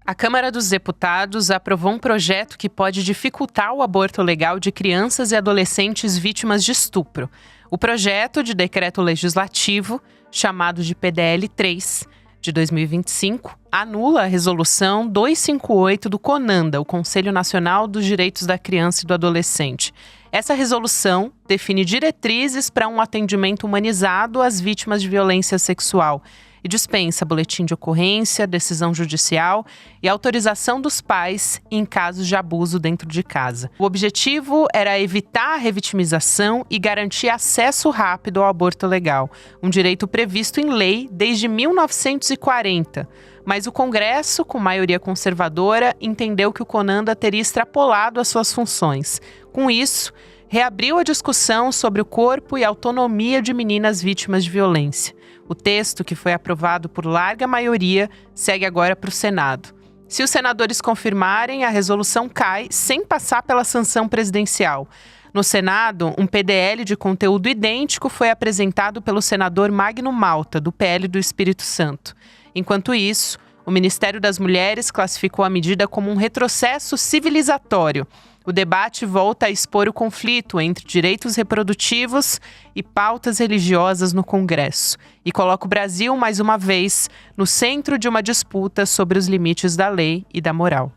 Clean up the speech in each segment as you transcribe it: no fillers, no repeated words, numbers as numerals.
A Câmara dos Deputados aprovou um projeto que pode dificultar o aborto legal de crianças e adolescentes vítimas de estupro. O projeto de decreto legislativo, chamado de PDL 3, de 2025, anula a resolução 258 do CONANDA, o Conselho Nacional dos Direitos da Criança e do Adolescente. Essa resolução define diretrizes para um atendimento humanizado às vítimas de violência sexual e dispensa boletim de ocorrência, decisão judicial e autorização dos pais em casos de abuso dentro de casa. O objetivo era evitar a revitimização e garantir acesso rápido ao aborto legal, um direito previsto em lei desde 1940. Mas o Congresso, com maioria conservadora, entendeu que o CONANDA teria extrapolado as suas funções. Com isso, reabriu a discussão sobre o corpo e autonomia de meninas vítimas de violência. O texto, que foi aprovado por larga maioria, segue agora para o Senado. Se os senadores confirmarem, a resolução cai sem passar pela sanção presidencial. No Senado, um PDL de conteúdo idêntico foi apresentado pelo senador Magno Malta, do PL do Espírito Santo. Enquanto isso, o Ministério das Mulheres classificou a medida como um retrocesso civilizatório. O debate volta a expor o conflito entre direitos reprodutivos e pautas religiosas no Congresso e coloca o Brasil, mais uma vez, no centro de uma disputa sobre os limites da lei e da moral.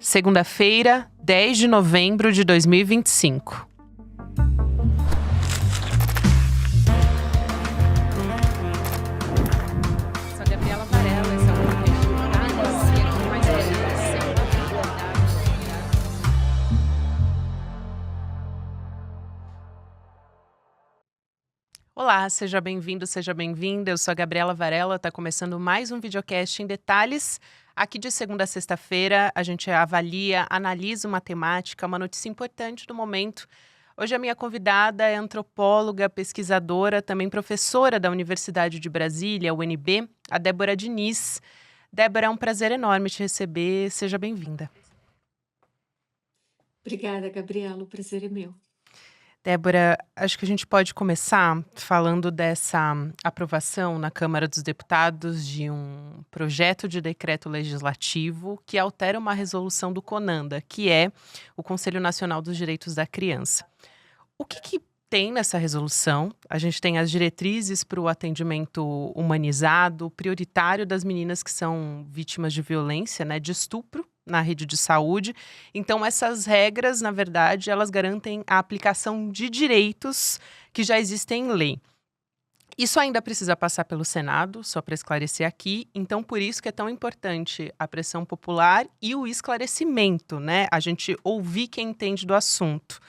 Segunda-feira, 10 de novembro de 2025. Olá, seja bem-vindo, seja bem-vinda. Eu sou a Gabriela Varela, está começando mais um videocast em detalhes. Aqui de segunda a sexta-feira a gente avalia, analisa uma temática, uma notícia importante do momento. Hoje a minha convidada é antropóloga, pesquisadora, também professora da Universidade de Brasília, UNB, a Débora Diniz. Débora, é um prazer enorme te receber, seja bem-vinda. Obrigada, Gabriela, o prazer é meu. Débora, acho que a gente pode começar falando dessa aprovação na Câmara dos Deputados de um projeto de decreto legislativo que altera uma resolução do CONANDA, que é o Conselho Nacional dos Direitos da Criança. O que tem nessa resolução? A gente tem as diretrizes para o atendimento humanizado, prioritário das meninas que são vítimas de violência, de estupro, na rede de saúde. Então, essas regras, na verdade, elas garantem a aplicação de direitos que já existem em lei. Isso ainda precisa passar pelo Senado, só para esclarecer aqui. Então, por isso que é tão importante a pressão popular e o esclarecimento, A gente ouvir quem entende do assunto.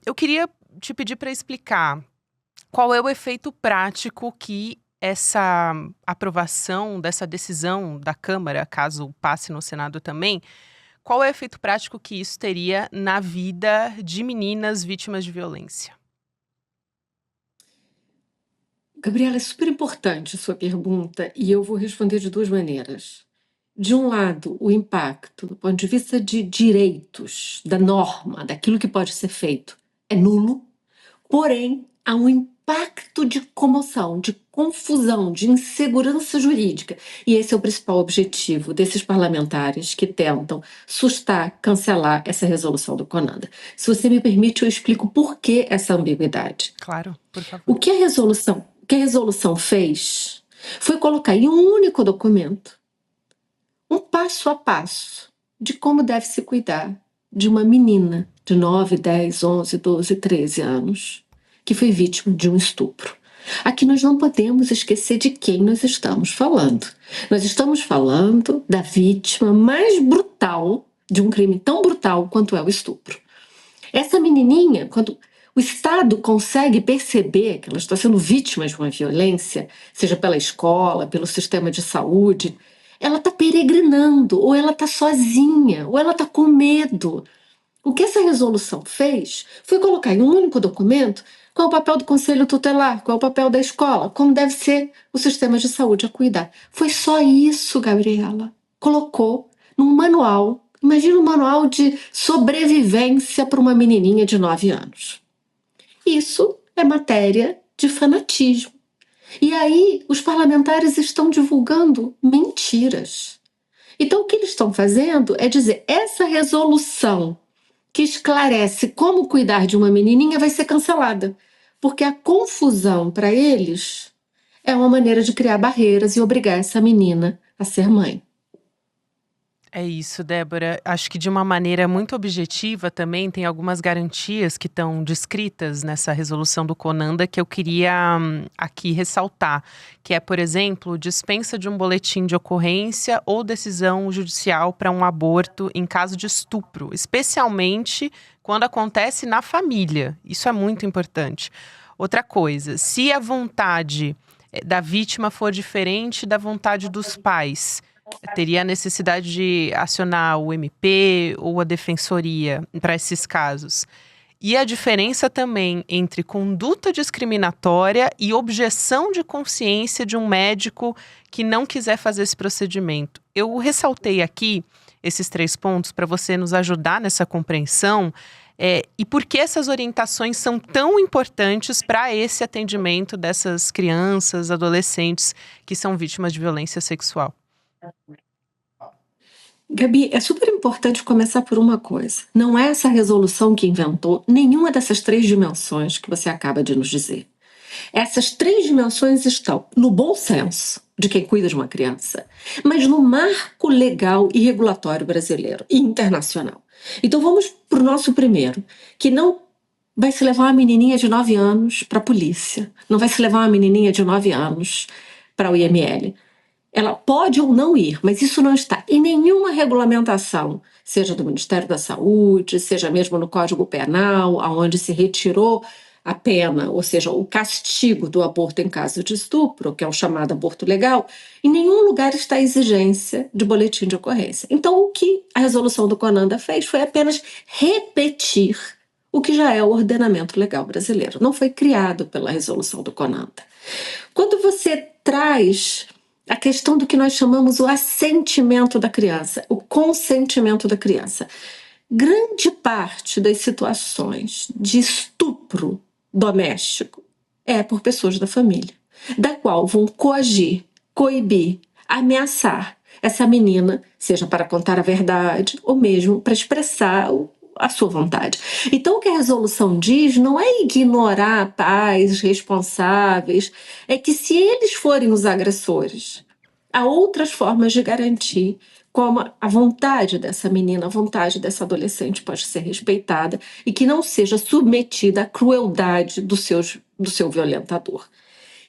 Eu queria te pedir para explicar qual é o efeito prático que essa aprovação dessa decisão da Câmara, caso passe no Senado também, qual é o efeito prático que isso teria na vida de meninas vítimas de violência? Gabriela, é super importante a sua pergunta e eu vou responder de duas maneiras. De um lado, o impacto do ponto de vista de direitos, da norma, daquilo que pode ser feito, é nulo, porém, há um impacto de comoção, de confusão, de insegurança jurídica. E esse é o principal objetivo desses parlamentares que tentam sustar, cancelar essa resolução do CONANDA. Se você me permite, eu explico por que essa ambiguidade. Claro, por favor. O que a resolução fez foi colocar em um único documento um passo a passo de como deve se cuidar de uma menina de 9, 10, 11, 12, 13 anos que foi vítima de um estupro. Aqui nós não podemos esquecer de quem nós estamos falando. Nós estamos falando da vítima mais brutal de um crime tão brutal quanto é o estupro. Essa menininha, quando o Estado consegue perceber que ela está sendo vítima de uma violência, seja pela escola, pelo sistema de saúde, ela está peregrinando, ou ela está sozinha, ou ela está com medo. O que essa resolução fez foi colocar em um único documento qual é o papel do conselho tutelar, qual é o papel da escola, como deve ser o sistema de saúde a cuidar. Foi só isso, Gabriela. Colocou num manual, imagina um manual de sobrevivência para uma menininha de 9 anos. Isso é matéria de fanatismo. E aí os parlamentares estão divulgando mentiras. Então o que eles estão fazendo é dizer, essa resolução que esclarece como cuidar de uma menininha vai ser cancelada, porque a confusão para eles é uma maneira de criar barreiras e obrigar essa menina a ser mãe. É isso, Débora. Acho que de uma maneira muito objetiva também tem algumas garantias que estão descritas nessa resolução do Conanda que eu queria aqui ressaltar, que é, por exemplo, dispensa de um boletim de ocorrência ou decisão judicial para um aborto em caso de estupro, especialmente quando acontece na família. Isso é muito importante. Outra coisa, se a vontade da vítima for diferente da vontade dos pais, teria a necessidade de acionar o MP ou a defensoria para esses casos. E a diferença também entre conduta discriminatória e objeção de consciência de um médico que não quiser fazer esse procedimento. Eu ressaltei aqui esses 3 pontos para você nos ajudar nessa compreensão e por que essas orientações são tão importantes para esse atendimento dessas crianças, adolescentes que são vítimas de violência sexual. Gabi, é super importante começar por uma coisa. Não é essa resolução que inventou nenhuma dessas 3 dimensões que você acaba de nos dizer. Essas 3 dimensões estão no bom senso de quem cuida de uma criança, mas no marco legal e regulatório brasileiro e internacional. Então vamos para o nosso primeiro, que não vai se levar uma menininha de 9 anos para a polícia, não vai se levar uma menininha de 9 anos para o IML. Ela pode ou não ir, mas isso não está em nenhuma regulamentação, seja do Ministério da Saúde, seja mesmo no Código Penal, onde se retirou a pena, ou seja, o castigo do aborto em caso de estupro, que é o chamado aborto legal, em nenhum lugar está a exigência de boletim de ocorrência. Então, o que a resolução do Conanda fez foi apenas repetir o que já é o ordenamento legal brasileiro. Não foi criado pela resolução do Conanda. Quando você traz a questão do que nós chamamos o assentimento da criança, o consentimento da criança. Grande parte das situações de estupro doméstico é por pessoas da família, da qual vão coagir, coibir, ameaçar essa menina, seja para contar a verdade ou mesmo para expressar a sua vontade. Então, o que a resolução diz não é ignorar pais responsáveis, é que se eles forem os agressores, há outras formas de garantir como a vontade dessa menina, a vontade dessa adolescente pode ser respeitada e que não seja submetida à crueldade do seu violentador.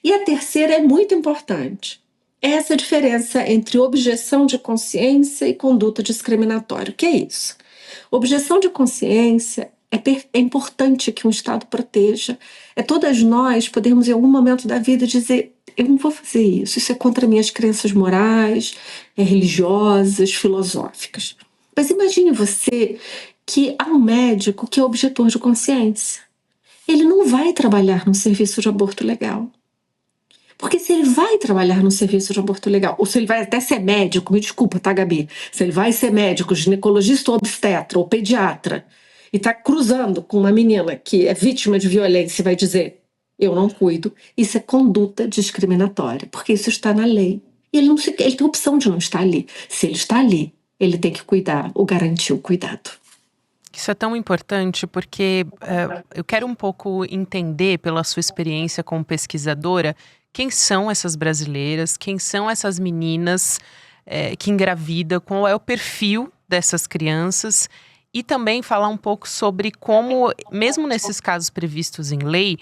E a terceira é muito importante. É essa diferença entre objeção de consciência e conduta discriminatória. O que é isso? Objeção de consciência é importante que um Estado proteja. É todas nós podermos, em algum momento da vida, dizer: eu não vou fazer isso é contra minhas crenças morais, religiosas, filosóficas. Mas imagine você que há um médico que é objetor de consciência. Ele não vai trabalhar no serviço de aborto legal. Porque se ele vai trabalhar no serviço de aborto legal, ou se ele vai até ser médico, me desculpa, tá, Gabi? Se ele vai ser médico, ginecologista ou obstetra ou pediatra, e está cruzando com uma menina que é vítima de violência e vai dizer: eu não cuido, isso é conduta discriminatória, porque isso está na lei. E ele tem opção de não estar ali. Se ele está ali, ele tem que cuidar ou garantir o cuidado. Isso é tão importante porque eu quero um pouco entender, pela sua experiência como pesquisadora, quem são essas brasileiras, quem são essas meninas que engravidam, qual é o perfil dessas crianças e também falar um pouco sobre como, mesmo nesses casos previstos em lei,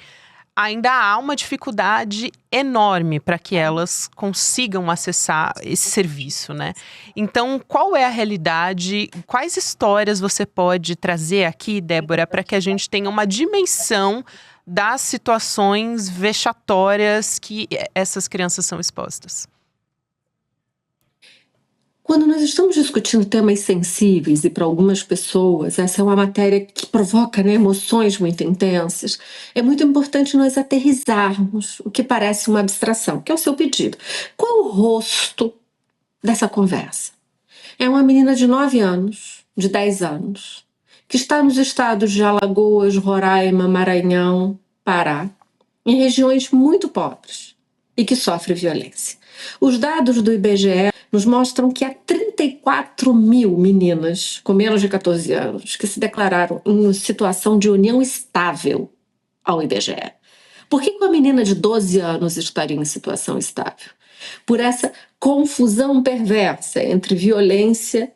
ainda há uma dificuldade enorme para que elas consigam acessar esse serviço, né? Então, qual é a realidade? Quais histórias você pode trazer aqui, Débora, para que a gente tenha uma dimensão das situações vexatórias que essas crianças são expostas? Quando nós estamos discutindo temas sensíveis, e para algumas pessoas essa é uma matéria que provoca, né, emoções muito intensas, é muito importante nós aterrissarmos o que parece uma abstração, que é o seu pedido. Qual é o rosto dessa conversa? É uma menina de 9 anos, de 10 anos, que está nos estados de Alagoas, Roraima, Maranhão, Pará, em regiões muito pobres. e que sofre violência. Os dados do IBGE nos mostram que há 34 mil meninas com menos de 14 anos que se declararam em situação de união estável ao IBGE. Por que uma menina de 12 anos estaria em situação estável? Por essa confusão perversa entre violência,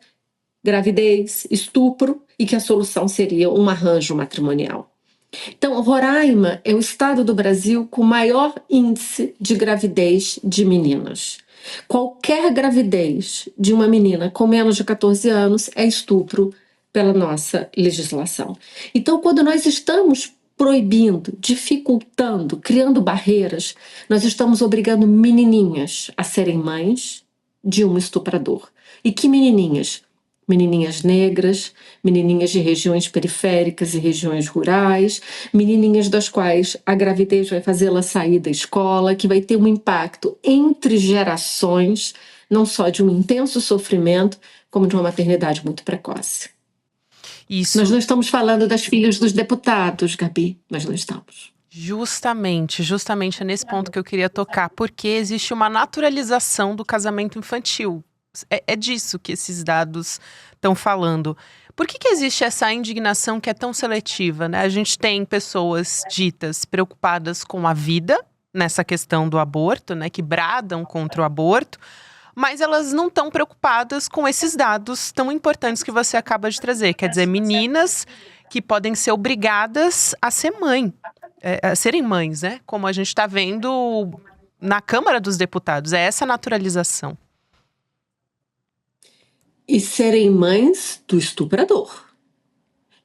gravidez, estupro e que a solução seria um arranjo matrimonial. Então, Roraima é o estado do Brasil com maior índice de gravidez de meninas. Qualquer gravidez de uma menina com menos de 14 anos é estupro pela nossa legislação. Então, quando nós estamos proibindo, dificultando, criando barreiras, nós estamos obrigando menininhas a serem mães de um estuprador. E que menininhas? Menininhas negras, menininhas de regiões periféricas e regiões rurais, menininhas das quais a gravidez vai fazê-la sair da escola, que vai ter um impacto entre gerações, não só de um intenso sofrimento, como de uma maternidade muito precoce. Isso. Nós não estamos falando das filhas dos deputados, Gabi, nós não estamos. Justamente é nesse ponto que eu queria tocar, porque existe uma naturalização do casamento infantil. É disso que esses dados estão falando. Por que existe essa indignação que é tão seletiva, né? A gente tem pessoas ditas preocupadas com a vida, nessa questão do aborto, né? Que bradam contra o aborto, mas elas não estão preocupadas com esses dados tão importantes que você acaba de trazer. Quer dizer, meninas que podem ser obrigadas a ser a serem mães, né? Como a gente está vendo na Câmara dos Deputados. É essa naturalização. E serem mães do estuprador.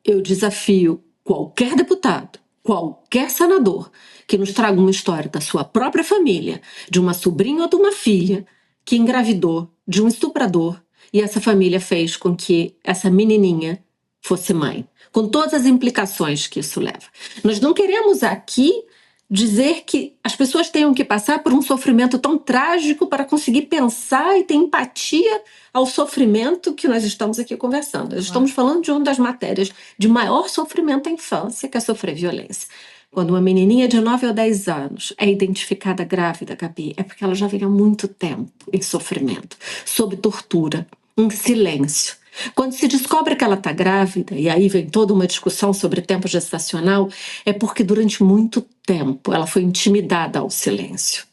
Eu desafio qualquer deputado, qualquer senador que nos traga uma história da sua própria família, de uma sobrinha ou de uma filha que engravidou de um estuprador e essa família fez com que essa menininha fosse mãe, com todas as implicações que isso leva. Nós não queremos aqui dizer que as pessoas tenham que passar por um sofrimento tão trágico para conseguir pensar e ter empatia ao sofrimento que nós estamos aqui conversando. Nós estamos falando de uma das matérias de maior sofrimento da infância, que é sofrer violência. Quando uma menininha de 9 ou 10 anos é identificada grávida, Gabi, é porque ela já vem há muito tempo em sofrimento, sob tortura, em silêncio. Quando se descobre que ela está grávida, e aí vem toda uma discussão sobre tempo gestacional, é porque durante muito tempo ela foi intimidada ao silêncio.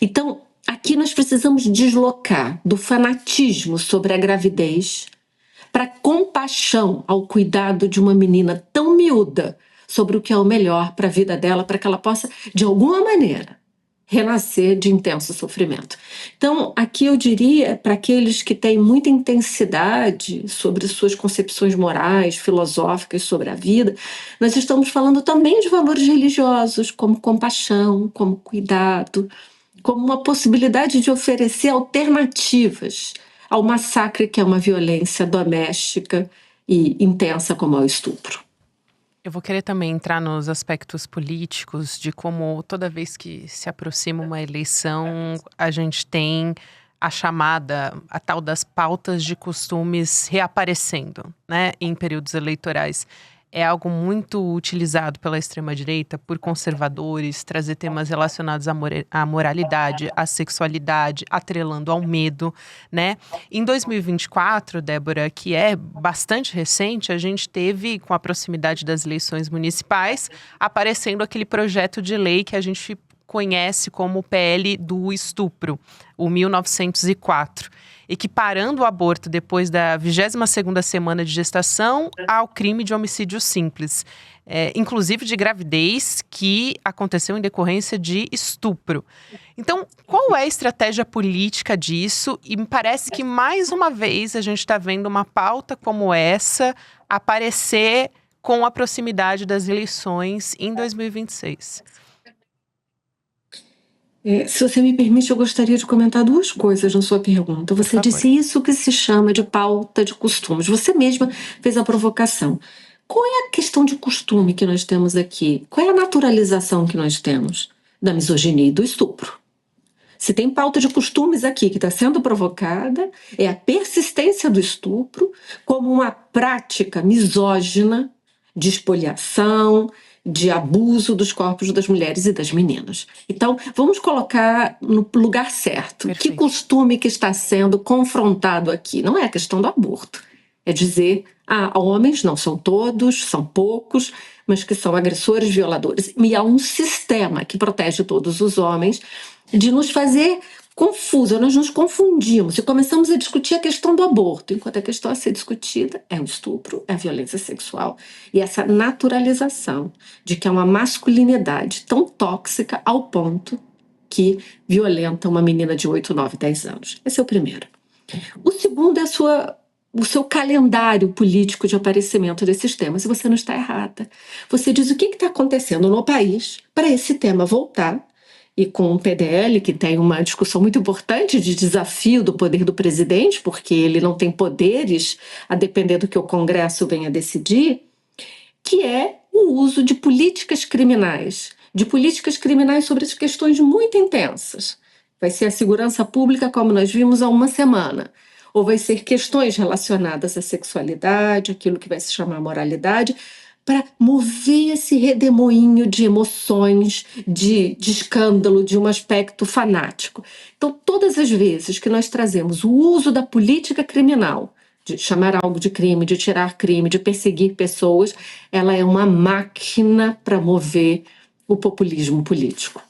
Então, aqui nós precisamos deslocar do fanatismo sobre a gravidez para compaixão ao cuidado de uma menina tão miúda sobre o que é o melhor para a vida dela, para que ela possa, de alguma maneira, renascer de intenso sofrimento. Então, aqui eu diria, para aqueles que têm muita intensidade sobre suas concepções morais, filosóficas sobre a vida, nós estamos falando também de valores religiosos, como compaixão, como cuidado, como uma possibilidade de oferecer alternativas ao massacre que é uma violência doméstica e intensa como é o estupro. Eu vou querer também entrar nos aspectos políticos de como toda vez que se aproxima uma eleição, a gente tem a tal das pautas de costumes reaparecendo, né, em períodos eleitorais. É algo muito utilizado pela extrema-direita por conservadores, trazer temas relacionados à moralidade, à sexualidade, atrelando ao medo, né? Em 2024, Débora, que é bastante recente, a gente teve, com a proximidade das eleições municipais, aparecendo aquele projeto de lei que a gente conhece como o PL do estupro, o 1904. Equiparando o aborto depois da 22ª semana de gestação ao crime de homicídio simples, inclusive de gravidez que aconteceu em decorrência de estupro. Então, qual é a estratégia política disso? E me parece que, mais uma vez, a gente está vendo uma pauta como essa aparecer com a proximidade das eleições em 2026. Se você me permite, eu gostaria de comentar duas coisas na sua pergunta. Você disse isso que se chama de pauta de costumes. Você mesma fez a provocação. Qual é a questão de costume que nós temos aqui? Qual é a naturalização que nós temos da misoginia e do estupro? Se tem pauta de costumes aqui que está sendo provocada, é a persistência do estupro como uma prática misógina de espoliação, de abuso dos corpos das mulheres e das meninas. Então, vamos colocar no lugar certo. Que Perfeito. costume que está sendo confrontado aqui? Não é a questão do aborto. É dizer, homens, não são todos, são poucos, mas que são agressores, violadores. E há um sistema que protege todos os homens de nos fazer confuso, nós nos confundimos e começamos a discutir a questão do aborto, enquanto a questão a ser discutida é o estupro, é a violência sexual e essa naturalização de que é uma masculinidade tão tóxica ao ponto que violenta uma menina de 8, 9, 10 anos. Esse é o primeiro. O segundo é o seu calendário político de aparecimento desses temas, e você não está errada. Você diz o que está acontecendo no país para esse tema voltar, e com o PDL, que tem uma discussão muito importante de desafio do poder do presidente, porque ele não tem poderes a depender do que o Congresso venha decidir, que é o uso de políticas criminais sobre as questões muito intensas. Vai ser a segurança pública, como nós vimos há uma semana, ou vai ser questões relacionadas à sexualidade, aquilo que vai se chamar moralidade, para mover esse redemoinho de emoções, de escândalo, de um aspecto fanático. Então, todas as vezes que nós trazemos o uso da política criminal, de chamar algo de crime, de tirar crime, de perseguir pessoas, ela é uma máquina para mover o populismo político.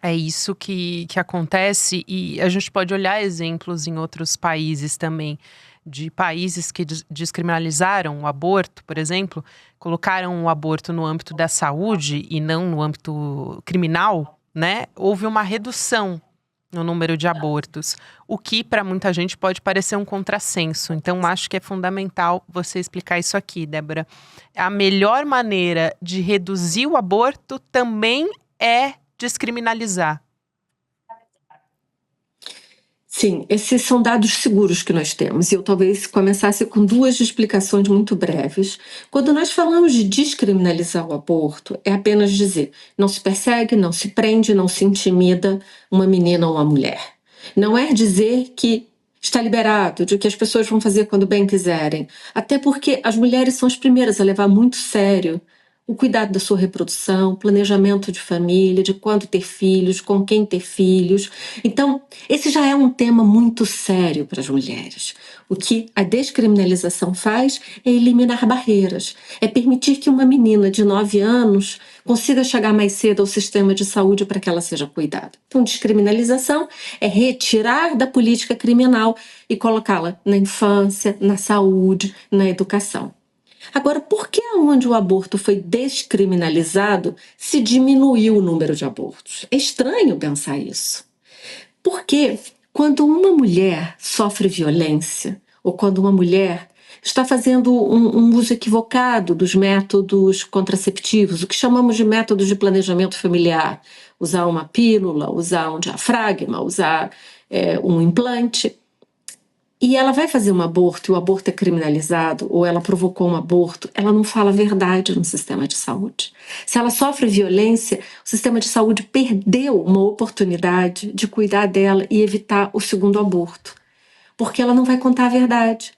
É isso que acontece, e a gente pode olhar exemplos em outros países também, de países que descriminalizaram o aborto, por exemplo, colocaram o aborto no âmbito da saúde e não no âmbito criminal, né? Houve uma redução no número de abortos, o que para muita gente pode parecer um contrassenso. Então, acho que é fundamental você explicar isso aqui, Débora. A melhor maneira de reduzir o aborto também é descriminalizar. Sim, esses são dados seguros que nós temos, e eu talvez começasse com duas explicações muito breves. Quando nós falamos de descriminalizar o aborto, é apenas dizer, não se persegue, não se prende, não se intimida uma menina ou uma mulher. Não é dizer que está liberado, de que as pessoas vão fazer quando bem quiserem, até porque as mulheres são as primeiras a levar muito sério o cuidado da sua reprodução, planejamento de família, de quando ter filhos, com quem ter filhos. Então, esse já é um tema muito sério para as mulheres. O que a descriminalização faz é eliminar barreiras, é permitir que uma menina de 9 anos consiga chegar mais cedo ao sistema de saúde para que ela seja cuidada. Então, descriminalização é retirar da política criminal e colocá-la na infância, na saúde, na educação. Agora, por que onde o aborto foi descriminalizado se diminuiu o número de abortos? É estranho pensar isso. Porque quando uma mulher sofre violência, ou quando uma mulher está fazendo um uso equivocado dos métodos contraceptivos, o que chamamos de métodos de planejamento familiar, usar uma pílula, usar um diafragma, usar um implante, e ela vai fazer um aborto e o aborto é criminalizado, ou ela provocou um aborto, ela não fala a verdade no sistema de saúde. Se ela sofre violência, o sistema de saúde perdeu uma oportunidade de cuidar dela e evitar o segundo aborto, porque ela não vai contar a verdade.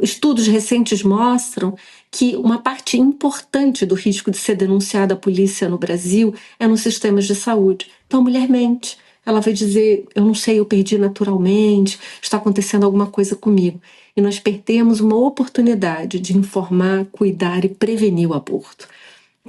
Estudos recentes mostram que uma parte importante do risco de ser denunciada à polícia no Brasil é nos sistemas de saúde. Então a mulher mente. Ela vai dizer, eu não sei, eu perdi naturalmente, está acontecendo alguma coisa comigo. E nós perdemos uma oportunidade de informar, cuidar e prevenir o aborto.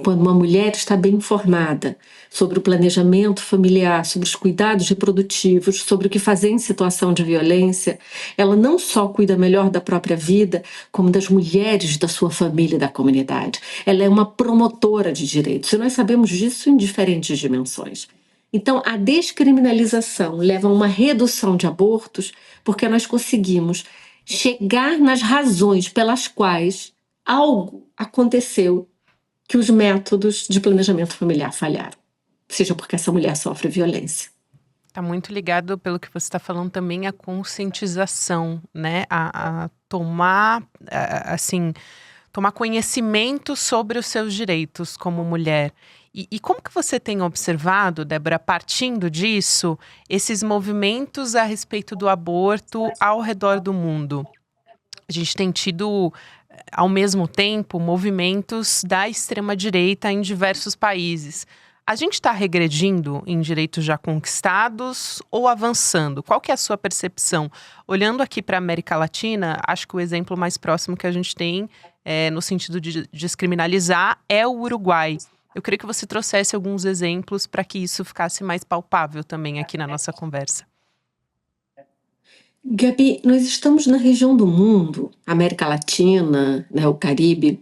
Quando uma mulher está bem informada sobre o planejamento familiar, sobre os cuidados reprodutivos, sobre o que fazer em situação de violência, ela não só cuida melhor da própria vida, como das mulheres da sua família e da comunidade. Ela é uma promotora de direitos, e nós sabemos disso em diferentes dimensões. Então, a descriminalização leva a uma redução de abortos porque nós conseguimos chegar nas razões pelas quais algo aconteceu que os métodos de planejamento familiar falharam, seja porque essa mulher sofre violência. Está muito ligado, pelo que você está falando, também à conscientização, né? A tomar, assim, tomar conhecimento sobre os seus direitos como mulher. E como que você tem observado, Débora, partindo disso, esses movimentos a respeito do aborto ao redor do mundo? a gente tem tido, ao mesmo tempo, movimentos da extrema-direita em diversos países. A gente está regredindo em direitos já conquistados ou avançando? Qual que é a sua percepção? Olhando aqui para a América Latina, acho que o exemplo mais próximo que a gente tem, no sentido de descriminalizar, é o Uruguai. Eu queria que você trouxesse alguns exemplos para que isso ficasse mais palpável também aqui na nossa conversa. Gabi, nós estamos na região do mundo, América Latina, né, o Caribe,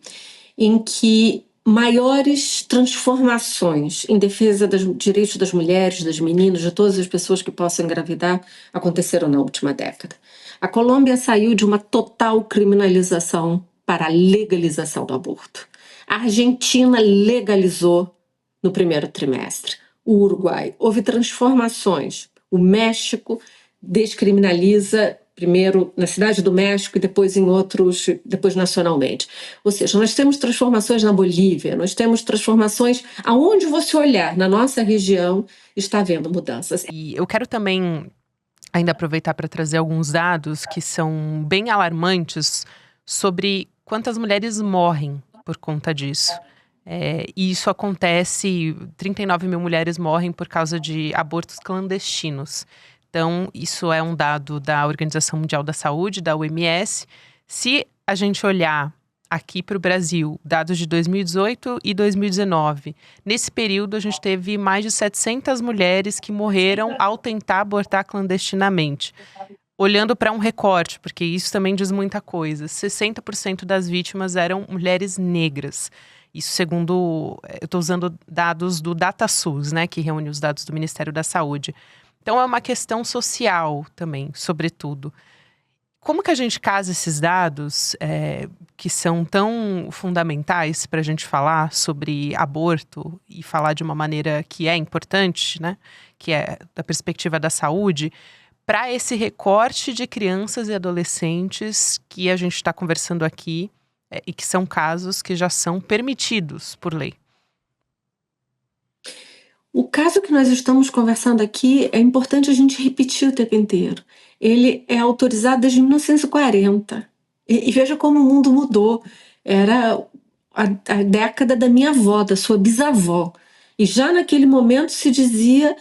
em que maiores transformações em defesa dos direitos das mulheres, das meninas, de todas as pessoas que possam engravidar, aconteceram na última década. A Colômbia saiu de uma total criminalização para a legalização do aborto. A Argentina legalizou no primeiro trimestre. O Uruguai, houve transformações. O México descriminaliza primeiro na Cidade do México e depois em outros, depois nacionalmente. Ou seja, nós temos transformações na Bolívia, nós temos transformações aonde você olhar na nossa região, está havendo mudanças. E eu quero também ainda aproveitar para trazer alguns dados que são bem alarmantes sobre quantas mulheres morrem por conta disso. E isso acontece, 39 mil mulheres morrem por causa de abortos clandestinos. Então, isso é um dado da Organização Mundial da Saúde, da OMS. Se a gente olhar aqui para o Brasil, dados de 2018 e 2019, nesse período a gente teve mais de 700 mulheres que morreram ao tentar abortar clandestinamente. Olhando para um recorte, porque isso também diz muita coisa, 60% das vítimas eram mulheres negras. Isso segundo, eu estou usando dados do DataSUS, né, que reúne os dados do Ministério da Saúde. Então é uma questão social também, sobretudo. Como que a gente casa esses dados que são tão fundamentais para a gente falar sobre aborto e falar de uma maneira que é importante, né, que é da perspectiva da saúde, para esse recorte de crianças e adolescentes que a gente está conversando aqui e que são casos que já são permitidos por lei? O caso que nós estamos conversando aqui é importante a gente repetir o tempo inteiro. Ele é autorizado desde 1940. E veja como o mundo mudou. Era a década da minha avó, da sua bisavó. E já naquele momento se dizia,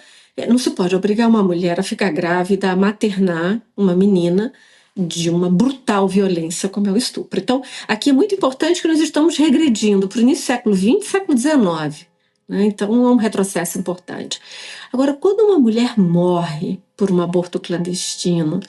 não se pode obrigar uma mulher a ficar grávida, a maternar uma menina de uma brutal violência como é o estupro. Então, aqui é muito importante que nós estamos regredindo para o início do século XX, século XIX. Então, é um retrocesso importante. Agora, quando uma mulher morre por um aborto clandestino,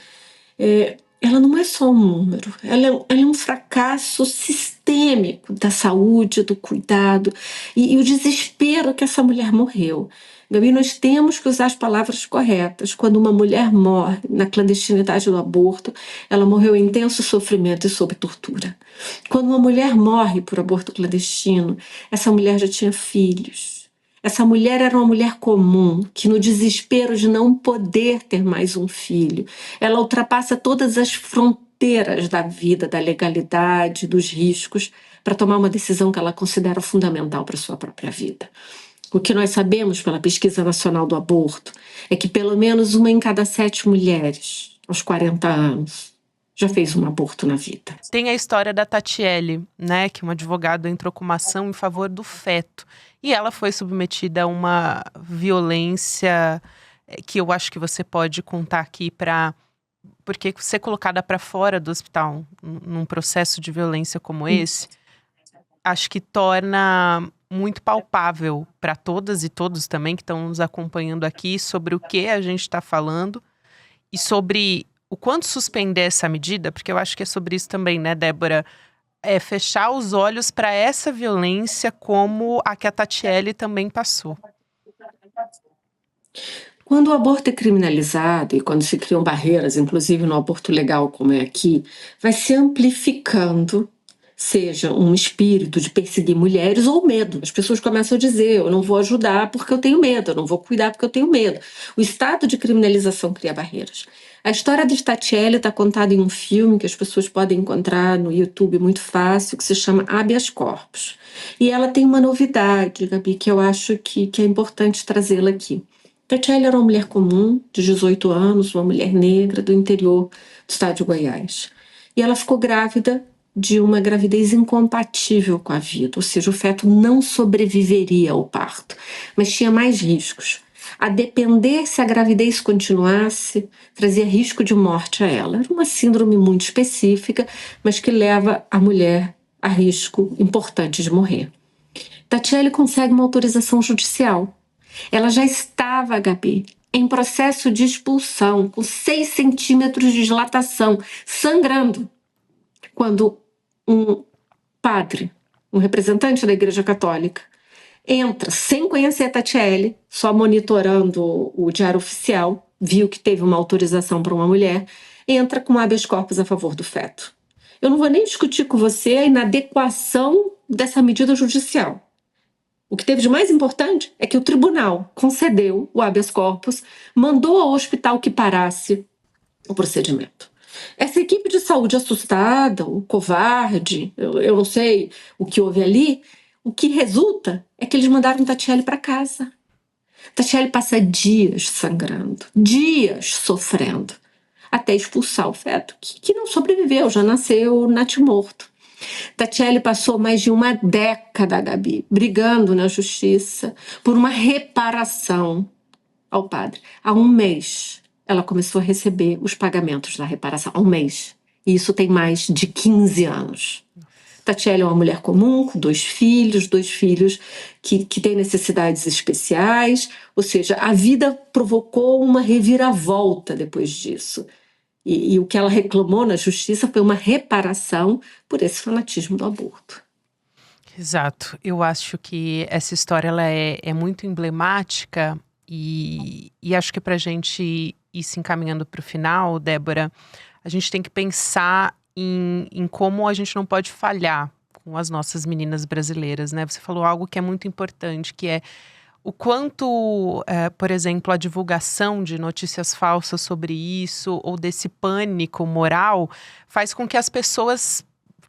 ela não é só um número, ela é um fracasso sistêmico da saúde, do cuidado e o desespero que essa mulher morreu. Gabi, nós temos que usar as palavras corretas. Quando uma mulher morre na clandestinidade do aborto, ela morreu em intenso sofrimento e sob tortura. Quando uma mulher morre por aborto clandestino, essa mulher já tinha filhos. Essa mulher era uma mulher comum, que no desespero de não poder ter mais um filho, ela ultrapassa todas as fronteiras da vida, da legalidade, dos riscos, para tomar uma decisão que ela considera fundamental para a sua própria vida. O que nós sabemos pela Pesquisa Nacional do Aborto é que pelo menos 1 em cada 7 mulheres, aos 40 anos, já fez um aborto na vida. Tem a história da Tatiele, né, que um advogado entrou com uma ação em favor do feto. E ela foi submetida a uma violência que eu acho que você pode contar aqui porque ser colocada para fora do hospital num processo de violência como esse, acho que torna muito palpável para todas e todos também que estão nos acompanhando aqui sobre o que a gente está falando e sobre o quanto suspender essa medida, porque eu acho que é sobre isso também, né, Débora? Fechar os olhos para essa violência como a que a Tatiele também passou. Quando o aborto é criminalizado e quando se criam barreiras, inclusive no aborto legal como é aqui, vai se amplificando, seja um espírito de perseguir mulheres ou medo. As pessoas começam a dizer, eu não vou ajudar porque eu tenho medo, eu não vou cuidar porque eu tenho medo. O estado de criminalização cria barreiras. A história de Tatiele está contada em um filme que as pessoas podem encontrar no YouTube muito fácil, que se chama Habeas Corpus. E ela tem uma novidade, Gabi, que eu acho que é importante trazê-la aqui. Tatiele era uma mulher comum, de 18 anos, uma mulher negra do interior do estado de Goiás. E ela ficou grávida de uma gravidez incompatível com a vida, ou seja, o feto não sobreviveria ao parto, mas tinha mais riscos. A depender se a gravidez continuasse, trazia risco de morte a ela. Era uma síndrome muito específica, mas que leva a mulher a risco importante de morrer. Tatiele consegue uma autorização judicial. Ela já estava, Gabi, em processo de expulsão, com 6 centímetros de dilatação, sangrando, quando um padre, um representante da Igreja Católica, entra sem conhecer a Tatiele, só monitorando o diário oficial, viu que teve uma autorização para uma mulher, entra com habeas corpus a favor do feto. Eu não vou nem discutir com você a inadequação dessa medida judicial. O que teve de mais importante é que o tribunal concedeu o habeas corpus, mandou ao hospital que parasse o procedimento. Essa equipe de saúde assustada, o covarde, eu não sei o que houve ali, o que resulta é que eles mandaram Tatiele para casa. Tatiele passa dias sangrando, dias sofrendo, até expulsar o feto, que não sobreviveu, já nasceu natimorto. Tatiele passou mais de uma década, Gabi, brigando na justiça por uma reparação ao padre. Há um mês, ela começou a receber os pagamentos da reparação. Há um mês. E isso tem mais de 15 anos. Tatiele é uma mulher comum, com 2 filhos que têm necessidades especiais. Ou seja, a vida provocou uma reviravolta depois disso. E o que ela reclamou na justiça foi uma reparação por esse fanatismo do aborto. Exato. Eu acho que essa história ela é muito emblemática e acho que para a gente ir se encaminhando para o final, Débora, a gente tem que pensar em como a gente não pode falhar com as nossas meninas brasileiras, né? Você falou algo que é muito importante, que é o quanto, por exemplo, a divulgação de notícias falsas sobre isso ou desse pânico moral faz com que as pessoas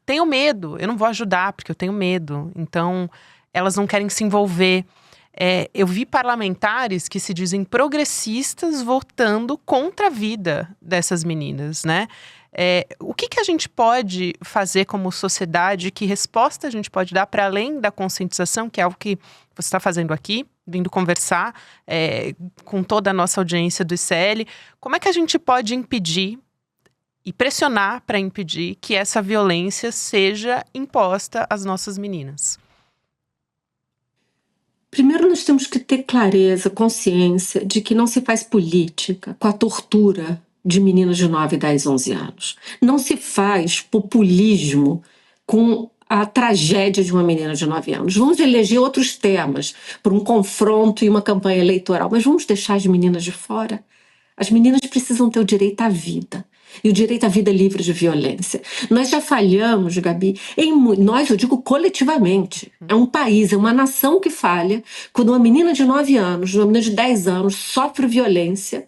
tenham medo. Eu não vou ajudar porque eu tenho medo. Então, elas não querem se envolver. Eu vi parlamentares que se dizem progressistas votando contra a vida dessas meninas, né? O que a gente pode fazer como sociedade? Que resposta a gente pode dar para além da conscientização, que é algo que você está fazendo aqui, vindo conversar com toda a nossa audiência do ICL? Como é que a gente pode impedir e pressionar para impedir que essa violência seja imposta às nossas meninas? Primeiro, nós temos que ter clareza, consciência de que não se faz política com a tortura de meninas de 9, 10, 11 anos. Não se faz populismo com a tragédia de uma menina de 9 anos. Vamos eleger outros temas por um confronto e uma campanha eleitoral, mas vamos deixar as meninas de fora. As meninas precisam ter o direito à vida. E o direito à vida livre de violência. Nós já falhamos, Gabi, nós, eu digo coletivamente. É um país, é uma nação que falha quando uma menina de 9 anos, uma menina de 10 anos sofre violência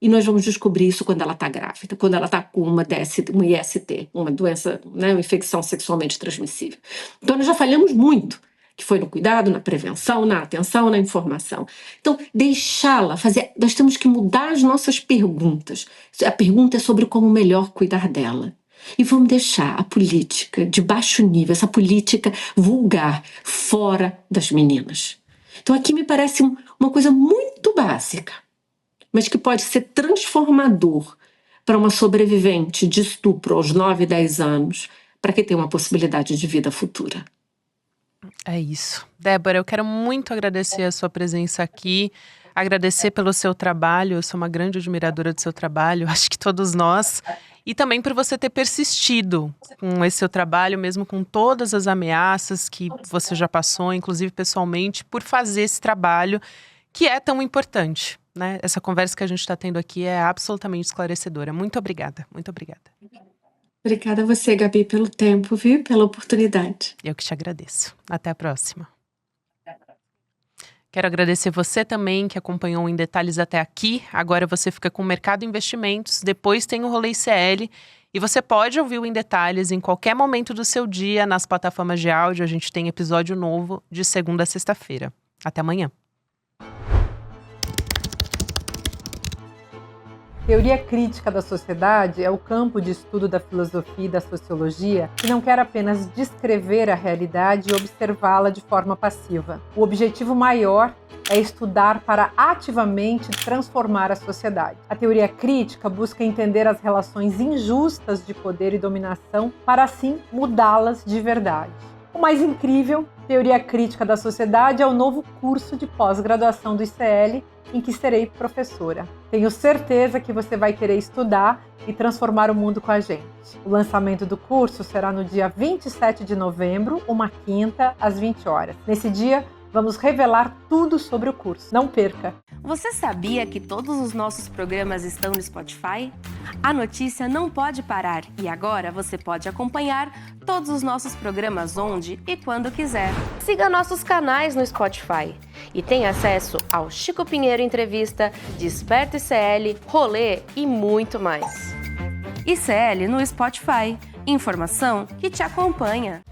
e nós vamos descobrir isso quando ela está grávida, quando ela está com uma IST, uma doença, né, uma infecção sexualmente transmissível. Então nós já falhamos muito, que foi no cuidado, na prevenção, na atenção, na informação. Então, deixá-la fazer... Nós temos que mudar as nossas perguntas. A pergunta é sobre como melhor cuidar dela. E vamos deixar a política de baixo nível, essa política vulgar, fora das meninas. Então, aqui me parece uma coisa muito básica, mas que pode ser transformador para uma sobrevivente de estupro aos 9, 10 anos, para que tenha uma possibilidade de vida futura. É isso. Débora, eu quero muito agradecer a sua presença aqui, agradecer pelo seu trabalho, eu sou uma grande admiradora do seu trabalho, acho que todos nós, e também por você ter persistido com esse seu trabalho, mesmo com todas as ameaças que você já passou, inclusive pessoalmente, por fazer esse trabalho que é tão importante, né? Essa conversa que a gente está tendo aqui é absolutamente esclarecedora. Muito obrigada, muito obrigada. Obrigada a você, Gabi, pelo tempo, viu? Pela oportunidade. Eu que te agradeço. Até a próxima. Quero agradecer você também que acompanhou Em Detalhes até aqui. Agora você fica com o Mercado Investimentos, depois tem o Rolê ICL e você pode ouvir o Em Detalhes em qualquer momento do seu dia nas plataformas de áudio. A gente tem episódio novo de segunda a sexta-feira. Até amanhã. Teoria crítica da sociedade é o campo de estudo da filosofia e da sociologia que não quer apenas descrever a realidade e observá-la de forma passiva. O objetivo maior é estudar para ativamente transformar a sociedade. A teoria crítica busca entender as relações injustas de poder e dominação para assim mudá-las de verdade. O mais incrível, Teoria Crítica da Sociedade, é o novo curso de pós-graduação do ICL, em que serei professora. Tenho certeza que você vai querer estudar e transformar o mundo com a gente. O lançamento do curso será no dia 27 de novembro, uma quinta, às 20 horas. Nesse dia, vamos revelar tudo sobre o curso. Não perca! Você sabia que todos os nossos programas estão no Spotify? A notícia não pode parar e agora você pode acompanhar todos os nossos programas onde e quando quiser. Siga nossos canais no Spotify e tenha acesso ao Chico Pinheiro Entrevista, Desperta ICL, Rolê e muito mais. ICL no Spotify. Informação que te acompanha.